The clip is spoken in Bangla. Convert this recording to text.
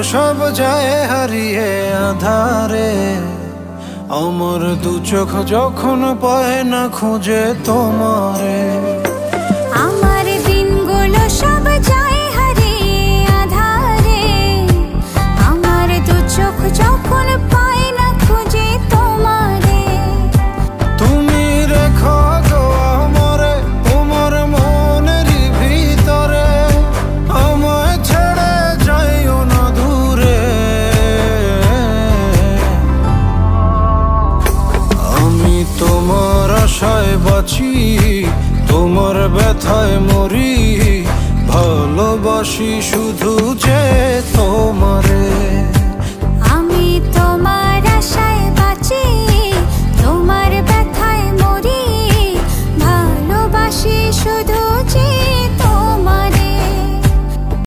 সব যায় হারিয়ে আধারে। আমার দু চোখ যখন পায় না খুঁজে তোমারে। আমার দিনগুলো সব যায় হারিয়ে আধারে। আমার দু চোখ যখন পায় না খুঁজে তোমারে। তুমি রেখো গো আমারে তোমার মনেরই ভিতরে, আমায় ছেড়ে যাইও না দূরে। আমি তোমার আশায় বাঁচি, তোমার ব্যথায় মরি, ভালোবাসি শুধু যে তোমার।